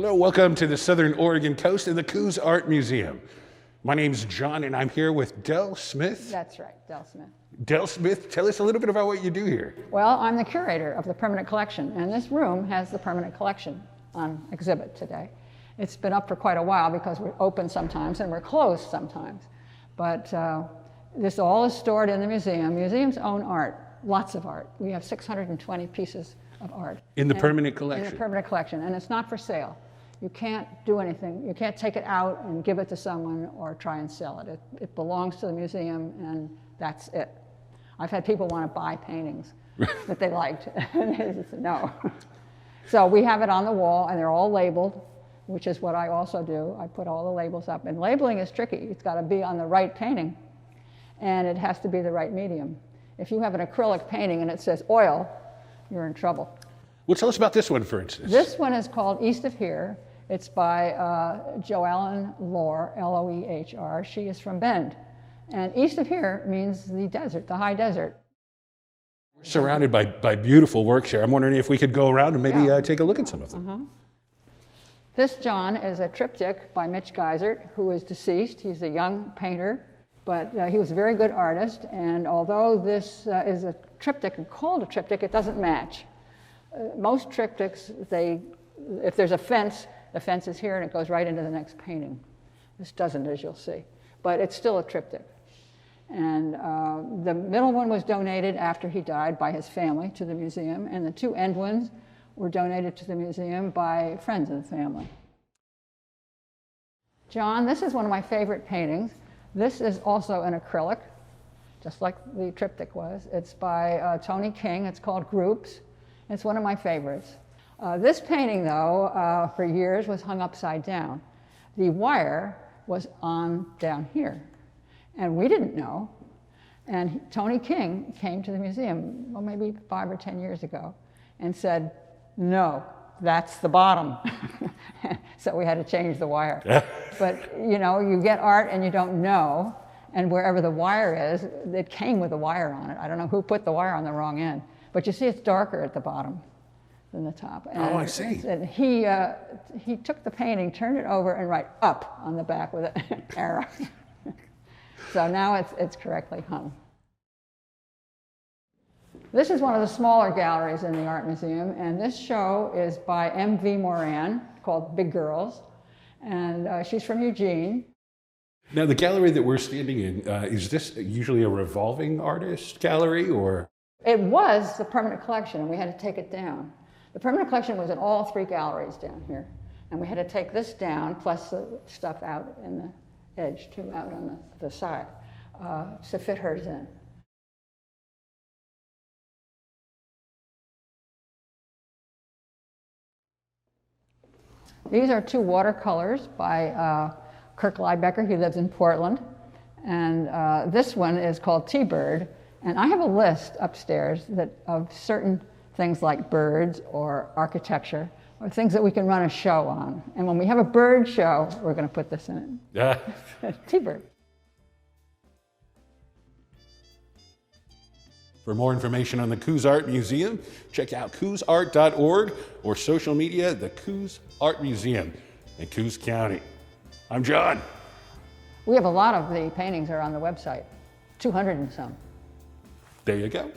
Hello, welcome to the Southern Oregon coast and the Coos Art Museum. My name's John and I'm here with Del Smith. That's right, Del Smith. Del Smith, tell us a little bit about what you do here. Well, I'm the curator of the permanent collection, and this room has the permanent collection on exhibit today. It's been up for quite a while because we're open sometimes and we're closed sometimes. But this all is stored in the museum. Museums own art, lots of art. We have 620 pieces of art. In the permanent collection? In the permanent collection, and it's not for sale. You can't do anything. You can't take it out and give it to someone or try and sell it. It belongs to the museum, and that's it. I've had people want to buy paintings that they liked, and they said no. So we have it on the wall, and they're all labeled, which is what I also do. I put all the labels up, and labeling is tricky. It's got to be on the right painting, and it has to be the right medium. If you have an acrylic painting and it says oil, you're in trouble. Well, tell us about this one, for instance. This one is called East of Here. It's by Joellen Lohr, L-O-E-H-R. She is from Bend. And east of here means the desert, the high desert. We're surrounded by beautiful works here. I'm wondering if we could go around and maybe take a look at some of them. This, John, is a triptych by Mitch Geisert, who is deceased. He's a young painter, but he was a very good artist. And although this is a triptych and called a triptych, it doesn't match. Most triptychs, if there's a fence, the fence is here and it goes right into the next painting. This doesn't, as you'll see, but it's still a triptych. And the middle one was donated after he died by his family to the museum, and the two end ones were donated to the museum by friends of the family. John, this is one of my favorite paintings. This is also an acrylic, just like the triptych was. It's by Tony King. It's called Groups. It's one of my favorites. This painting, though, for years was hung upside down. The wire was on down here, and we didn't know. And Tony King came to the museum, well, maybe 5 or 10 years ago, and said, no, that's the bottom. So we had to change the wire. But, you know, you get art and you don't know, and wherever the wire is, it came with a wire on it. I don't know who put the wire on the wrong end. But you see it's darker at the bottom than the top. And, oh, I see. And he took the painting, turned it over, and right up on the back with an arrow. So now it's correctly hung. This is one of the smaller galleries in the Art Museum, and this show is by M.V. Moran, called Big Girls, and she's from Eugene. Now, the gallery that we're standing in, is this usually a revolving artist gallery, or? It was the permanent collection, and we had to take it down. The permanent collection was in all 3 galleries down here, and we had to take this down, plus the stuff out in the edge, too, out on the side, to fit hers in. These are 2 watercolors by Kirk Liebecker. He lives in Portland, and this one is called T-Bird. And I have a list upstairs of certain things like birds or architecture or things that we can run a show on. And when we have a bird show, we're going to put this in it. T-Bird. For more information on the Coos Art Museum, check out coosart.org or social media, the Coos Art Museum in Coos County. I'm John. We have a lot of the paintings are on the website, 200 and some. There you go.